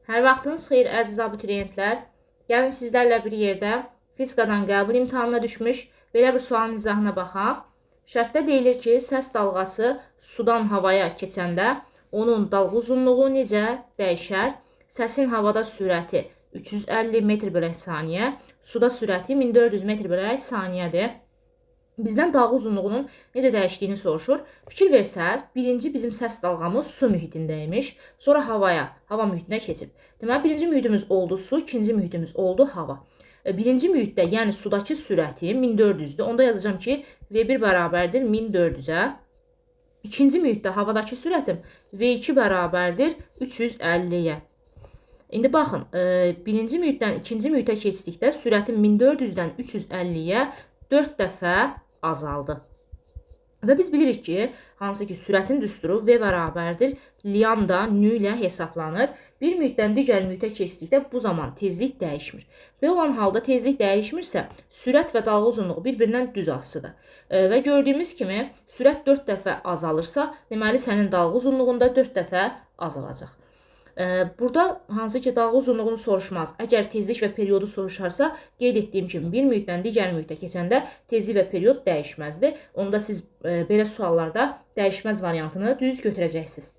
Hər vaxtınız xeyir əziz abituriyentlər. Gəlin sizlərlə bir yerdə fizikadan qəbul imtahanına düşmüş belə bir sualın izahına baxaq. Şərtdə deyilir ki, səs dalğası sudan havaya keçəndə onun dalğa uzunluğu necə dəyişər? Səsin havada sürəti 350 metr/saniyə, suda sürəti 1400 metr/saniyədir. Bizdən dalğa uzunluğunun necə dəyişdiyini soruşur. Fikir versəz, birinci bizim səs dalğamız su mühitindəymiş, sonra hava mühitinə keçib. Deməli, birinci mühitimiz oldu su, ikinci mühitimiz oldu hava. Birinci mühitdə, yəni sudakı sürəti 1400-dür. Onda yazacağım ki, V1 bərabərdir 1400-ə. İkinci mühitdə havadakı sürətim V2 bərabərdir 350-yə. İndi baxın, birinci mühitdən ikinci mühitə keçdikdə sürətim 1400-dən 350-yə 4 dəfə azaldı. Və biz bilirik ki, hansı ki sürətin düsturu V bərabərdir lambda nü ilə hesablanır. Bir mühitdən digər mühitə keçdikdə bu zaman tezlik dəyişmir. Və olan halda tezlik dəyişmirsə, sürət və dalğa uzunluğu bir-birindən düz asıdır. Və gördüyümüz kimi sürət 4 dəfə azalırsa, deməli sənin dalğa uzunluğunda 4 dəfə azalacaq. Burada hansı ki dalğa uzunluğunu soruşmaz. Əgər tezlik və periodu soruşarsa, qeyd etdiyim kimi bir mühitdən digər mühitə keçəndə tezlik və period dəyişməzdir. Onda siz belə suallarda dəyişməz variantını düz götürəcəksiniz.